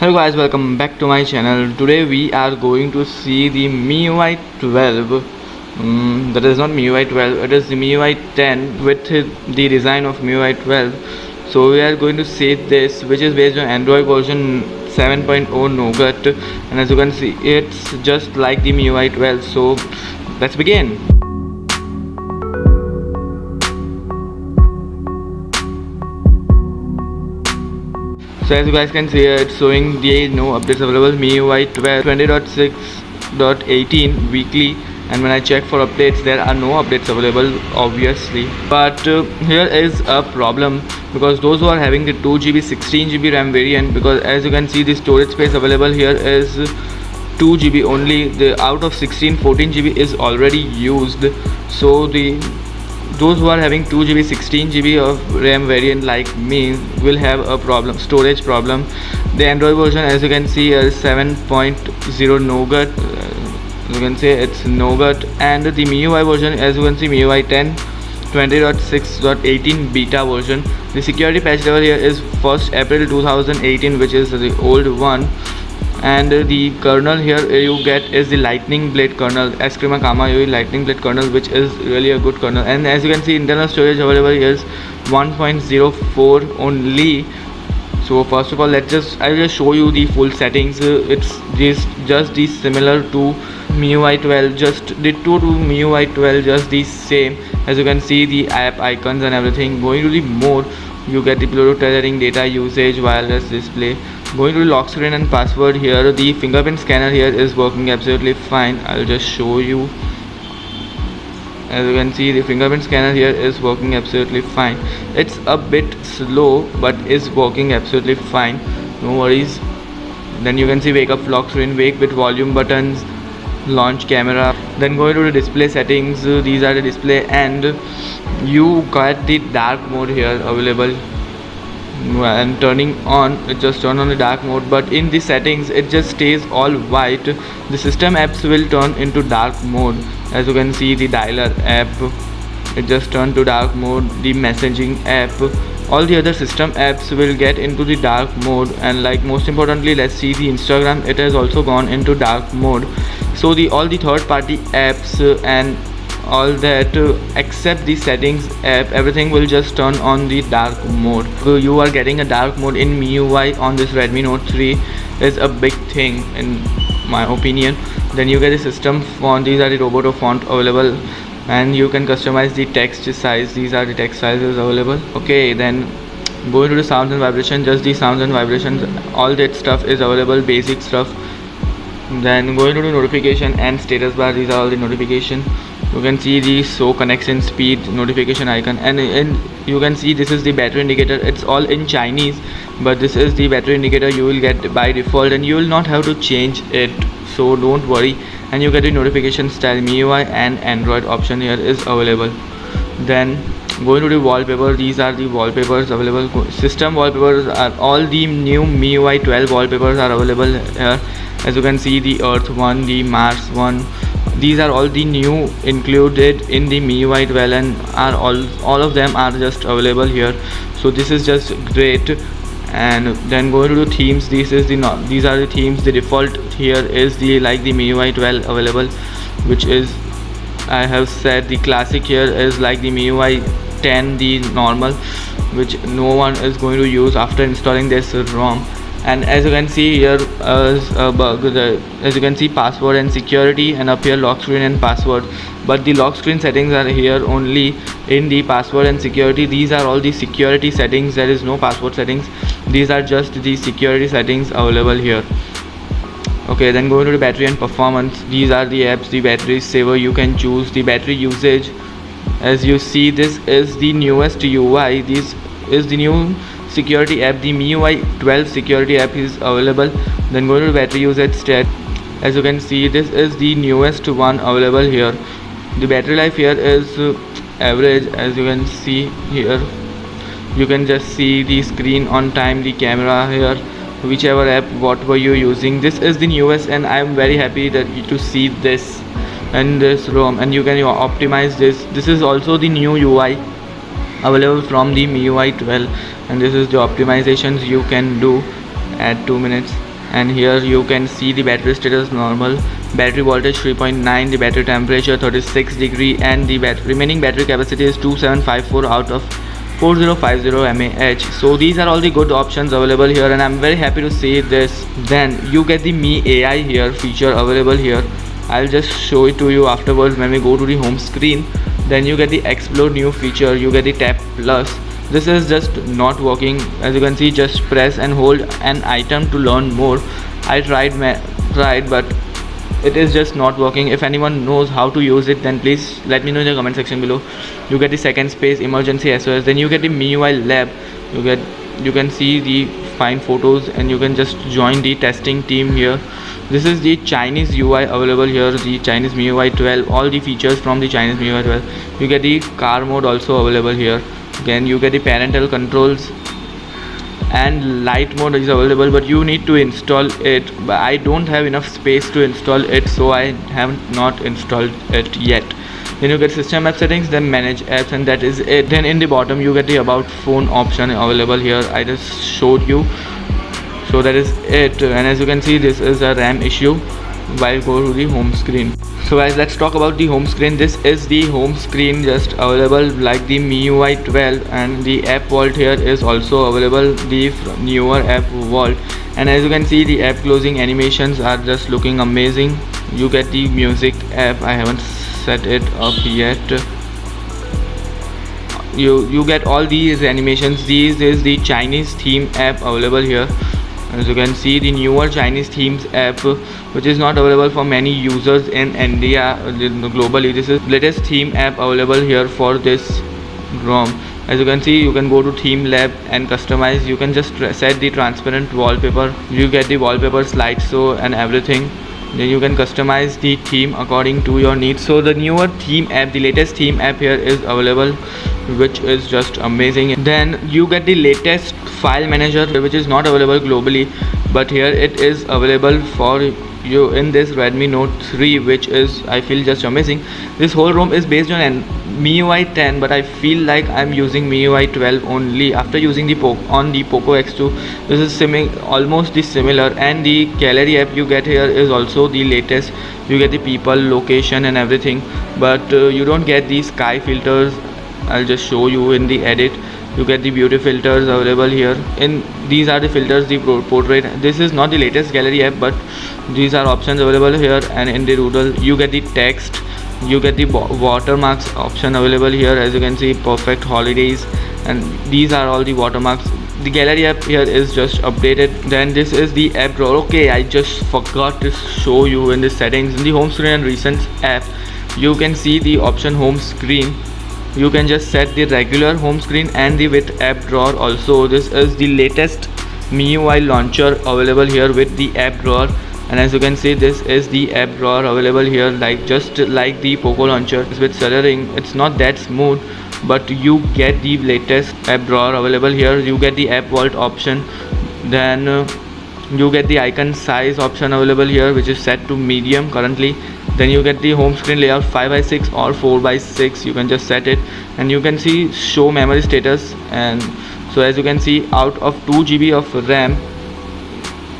Hello guys, welcome back to my channel. Today we are going to see the MIUI 12. That is not MIUI 12, it is the MIUI 10 with the design of MIUI 12. So we are going to see this, which is based on Android version 7.0 Nougat, and as you can see it's just like the MIUI 12. So let's begin. So as you guys can see here, it's showing the no updates available. MIUI 12 20.6.18 weekly, and when I check for updates there are no updates available obviously. But here is a problem, because those who are having the 2GB 16GB RAM variant, because as you can see the storage space available here is 2GB only. The out of 16 14GB is already used. So those who are having 2GB 16GB of RAM variant like me will have a problem, storage problem. The Android version, as you can see, is 7.0 Nougat. You can say it's Nougat, and the MIUI version, as you can see, MIUI 10 20.6.18 beta version. The security patch level here is 1st April 2018, which is the old one. And the kernel here you get is the Lightning Blade kernel, Eskrima Kama UI Lightning Blade kernel, which is really a good kernel. And as you can see, internal storage available is 1.04 only. So first of all, I will just show you the full settings. It's just the similar to MIUI 12, just ditto to MIUI 12, just the same. As you can see, the app icons and everything. Going to the more, you get the Bluetooth tethering, data usage, wireless display. Going to the lock screen and password here, the fingerprint scanner here is working absolutely fine. I'll just show you. As you can see, the fingerprint scanner here is working absolutely fine. It's a bit slow but is working absolutely fine, no worries. Then you can see wake up lock screen, wake with volume buttons, launch camera. Then going to the display settings, these are the display, and you got the dark mode here available, and turning on, it just turn on the dark mode. But in the settings it just stays all white. The system apps will turn into dark mode. As you can see, the dialer app, it just turned to dark mode. The messaging app, all the other system apps will get into the dark mode. And like most importantly, let's see the Instagram, it has also gone into dark mode. So all the third party apps and all that, except the settings app, everything will just turn on the dark mode. So you are getting a dark mode in MIUI on this Redmi Note 3 is a big thing in my opinion. Then you get the system font, these are the Roboto font available, and you can customize the text size, these are the text sizes available. Okay, then going to the sounds and vibration, just the sounds and vibrations, all that stuff is available, basic stuff. Then going to the notification and status bar, these are all the notification. You can see the show connection speed notification icon, and you can see this is the battery indicator. It's all in Chinese, but this is the battery indicator you will get by default, and you will not have to change it, so don't worry. And you get the notification style, MIUI and Android option here is available. Then going to the wallpaper, these are the wallpapers available. System wallpapers are all the new MIUI 12 wallpapers are available here. As you can see, the Earth one, the Mars one, these are all the new included in the MIUI 12, and are all of them are just available here. So this is just great. And then going to the themes, these are the themes. The default here is the like the MIUI 12 available, which is, I have said, the classic here is like the MIUI 10, the normal, which no one is going to use after installing this ROM. And as you can see here, as you can see, password and security, and up here lock screen and password. But the lock screen settings are here only in the password and security. These are all the security settings, there is no password settings. These are just the security settings available here. Okay, then going to the battery and performance, these are the apps. The battery saver, you can choose the battery usage. As you see, this is the newest UI, this is the new security app, the MIUI 12 security app is available. Then go to battery usage stat, as you can see, this is the newest one available here. The battery life here is average. As you can see here, you can just see the screen on time, the camera here, whichever app what were you using. This is the newest, and I am very happy that to see this and this ROM, and you can optimize this. This is also the new UI available from the MIUI 12, and this is the optimizations you can do at 2 minutes. and here you can see the battery status normal, battery voltage 3.9, the battery temperature 36 degree, and the remaining battery capacity is 2754 out of 4050 mAh. So these are all the good options available here, and I'm very happy to see this. Then you get the Mi AI here feature available here. I'll just show it to you afterwards when we go to the home screen. Then you get the explore new feature, you get the tap plus. This is just not working. As you can see, just press and hold an item to learn more. I tried but it is just not working. If anyone knows how to use it, then please let me know in the comment section below. You get the second space, emergency SOS. Then you get the MIUI lab. You can see the fine photos, and you can just join the testing team here. This is the Chinese UI available here, the Chinese MIUI 12, all the features from the Chinese MIUI 12. You get the car mode also available here. Then you get the parental controls, and light mode is available, but you need to install it. But I don't have enough space to install it, so I have not installed it yet. Then you get system app settings, then manage apps, and that is it. Then in the bottom you get the about phone option available here. I just showed you, so that is it. And as you can see, this is a RAM issue while go to the home screen. So guys, let's talk about the home screen. This is the home screen just available like the MIUI 12, and the app vault here is also available, the newer app vault. And as you can see, the app closing animations are just looking amazing. You get the music app. I haven't set it up yet. You get all these animations. This is the Chinese theme app available here. As you can see, the newer Chinese themes app, which is not available for many users in India globally. This is latest theme app available here for this ROM. As you can see, you can go to theme lab and customize. You can just set the transparent wallpaper. You get the wallpaper slideshow and everything. Then you can customize the theme according to your needs. So the newer theme app, the latest theme app here is available, which is just amazing. Then you get the latest file manager, which is not available globally, but here it is available for you in this Redmi Note 3, which is, I feel, just amazing. This whole ROM is based on MIUI 10, but I feel like I'm using MIUI 12 only after using the on the Poco X2. This is almost the similar, and the gallery app you get here is also the latest. You get the people, location, and everything, but you don't get the sky filters. I'll just show you in the edit. You get the beauty filters available here. In these are the filters, the portrait. This is not the latest gallery app, but these are options available here. And in the doodle you get the text. You get the watermarks option available here. As you can see, perfect holidays, and these are all the watermarks. The gallery app here is just updated. Then this is the app drawer. Okay, I just forgot to show you in the settings. In the home screen and recent app, you can see the option home screen. You can just set the regular home screen and the with app drawer also. This is the latest MIUI launcher available here with the app drawer. And as you can see, this is the app drawer available here, like just like the Poco launcher. With stuttering, it's not that smooth, but you get the latest app drawer available here. You get the app vault option. Then you get the icon size option available here, which is set to medium currently. Then you get the home screen layout 5:6 or 4:6. You can just set it, and you can see show memory status. And so as you can see, out of 2 GB of RAM,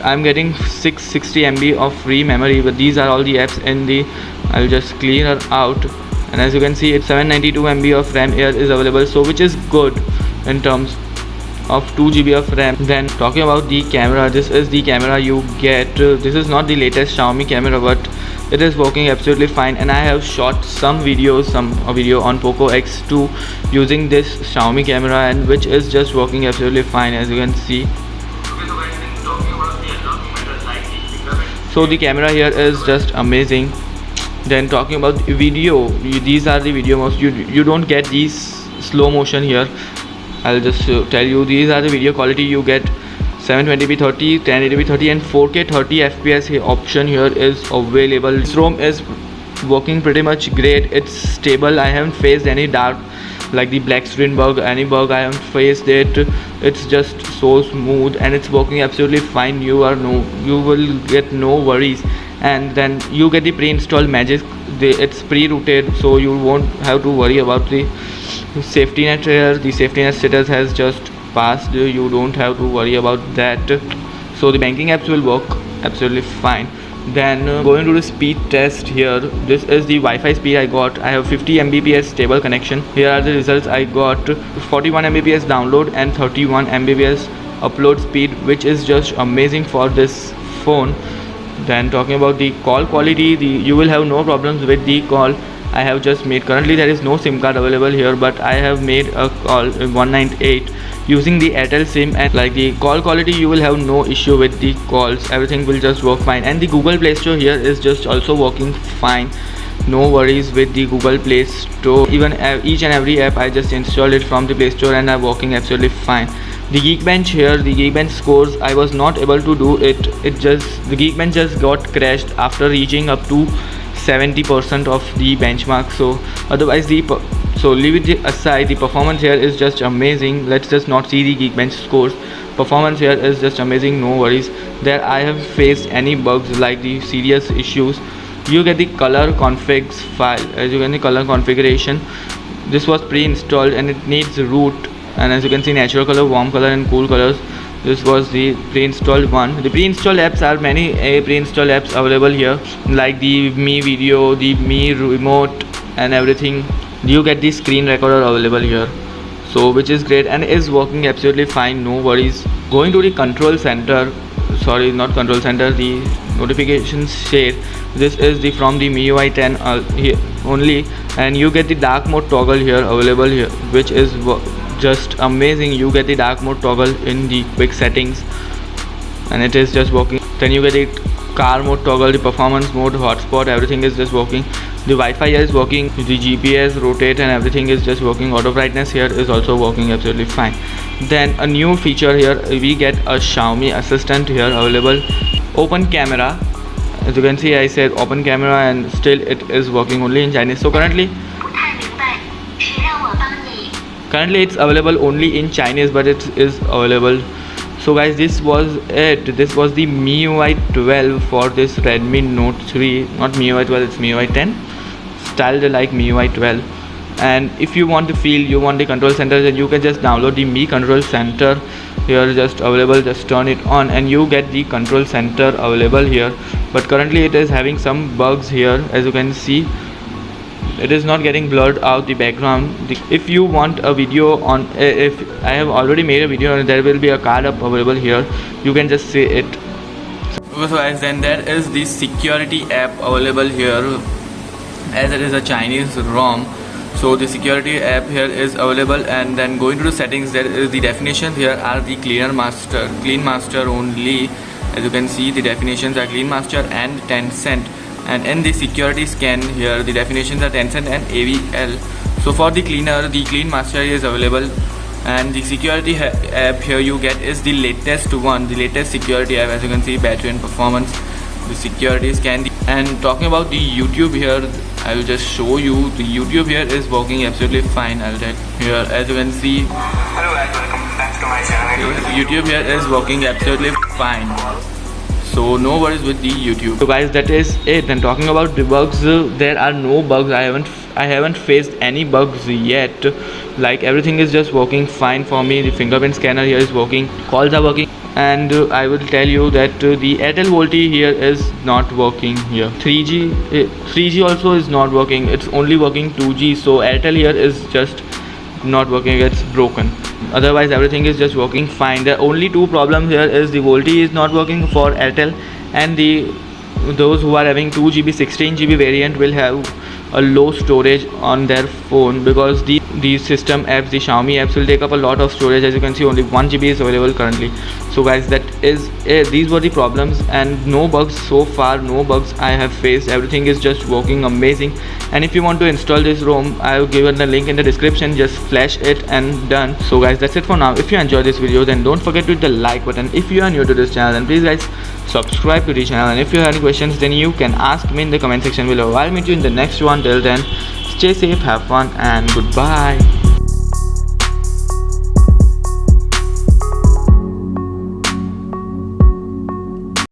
I'm getting 660 MB of free memory. But these are all the apps in the, I'll just clear out. And as you can see, it's 792 MB of RAM here is available, so which is good in terms of 2 GB of RAM. Then talking about the camera, this is the camera you get. This is not the latest Xiaomi camera, but it is working absolutely fine, and I have shot some video on Poco X2 using this Xiaomi camera, and which is just working absolutely fine, as you can see. So the camera here is just amazing. Then talking about video, these are the video modes. You don't get these slow motion here. I'll just tell you, these are the video quality. You get 720p 30, 1080p 30, and 4K 30 FPS option here is available. This ROM is working pretty much great. It's stable. I haven't faced any dark like the black screen bug, any bug. I haven't faced it. It's just so smooth, and it's working absolutely fine. You will get no worries. And then you get the pre-installed Magisk. It's pre-rooted, so you won't have to worry about the safety net here. The safety net status has just passed. You don't have to worry about that. So the banking apps will work absolutely fine. Then going to the speed test here, this is the Wi-Fi speed I got. I have 50 Mbps stable connection. Here are the results I got: 41 Mbps download and 31 Mbps upload speed, which is just amazing for this phone. Then talking about the call quality, you will have no problems with the call. I have just made, currently there is no SIM card available here, but I have made a call 198 using the Airtel SIM, and like the call quality, you will have no issue with the calls. Everything will just work fine. And the Google Play Store here is just also working fine. No worries with the Google Play Store. Even each and every app I just installed it from the Play Store and are working absolutely fine. The Geekbench here, the Geekbench scores, I was not able to do it. The Geekbench just got crashed after reaching up to 70% of the benchmark. So otherwise so leave it aside, the performance here is just amazing. Let's just not see the Geekbench scores. Performance here is just amazing, no worries. There I have faced any bugs like the serious issues. You get the color configs file. As you can see, color configuration, this was pre-installed and it needs root. And as you can see, natural color, warm color and cool colors, this was the pre-installed one. The pre-installed apps are many pre-installed apps available here, like the Mi Video, the Mi Remote and everything. You get the screen recorder available here, so which is great and is working absolutely fine, no worries. Going to the control center, sorry, not control center, the notifications share. This is the from the MIUI 10 here only, and you get the dark mode toggle here available here, which is just amazing. You get the dark mode toggle in the quick settings and it is just working. Then you get the car mode toggle, the performance mode, hotspot, everything is just working. The Wi-Fi is working, the GPS, rotate and everything is just working. Auto brightness here is also working absolutely fine. Then a new feature here, we get a Xiaomi assistant here available. Open camera, as you can see, I said open camera and still it is working only in Chinese. So currently it's available only in Chinese, but it is available. So guys, this was it. This was the MIUI 12 for this Redmi Note 3. Not MIUI 12, it's MIUI 10, styled like MIUI 12. And if you want to feel, you want the control center, then you can just download the Mi Control Center here, just available. Just turn it on and you get the control center available here. But currently it is having some bugs here. As you can see, it is not getting blurred out the background. If you want a video on, if I have already made a video and there will be a card up available here, you can just see it. So guys, then there is the security app available here, as it is a Chinese ROM. So the security app here is available, and then going to the settings, there is the definitions here are the clean master only. As you can see, the definitions are clean master and Tencent. And in the security scan here, the definitions are Tencent and AVL. So for the clean master is available, and the security app here you get is the latest one, the latest security app. As you can see, battery and performance, the security scan. And talking about the YouTube here, I will just show you. The YouTube here is working absolutely fine. I'll tell here, as you can see, hello guys, welcome back to my channel. YouTube here is working absolutely fine, so no worries with the YouTube. So guys, that is it. Then talking about the bugs, there are no bugs. I haven't faced any bugs yet. Like everything is just working fine for me. The fingerprint scanner here is working, calls are working, and I will tell you that the Airtel VoLTE here is not working here. 3G also is not working. It's only working 2G. So Airtel here is just not working. It's broken. Otherwise everything is just working fine. The only two problems here is the VoLTE is not working for Airtel, and those who are having 2GB 16GB variant will have a low storage on their phone, because the system apps, the Xiaomi apps will take up a lot of storage. As you can see, only 1GB is available currently. So guys, that is it. These were the problems, and no bugs so far, no bugs I have faced. Everything is just working amazing. And if you want to install this ROM, I have given the link in the description. Just flash it and done. So guys, that's it for now. If you enjoyed this video, then don't forget to hit the like button. If you are new to this channel, then please guys subscribe to the channel. And if you have any questions, then you can ask me in the comment section below. I'll meet you in the next one. Till then, stay safe, have fun, and goodbye.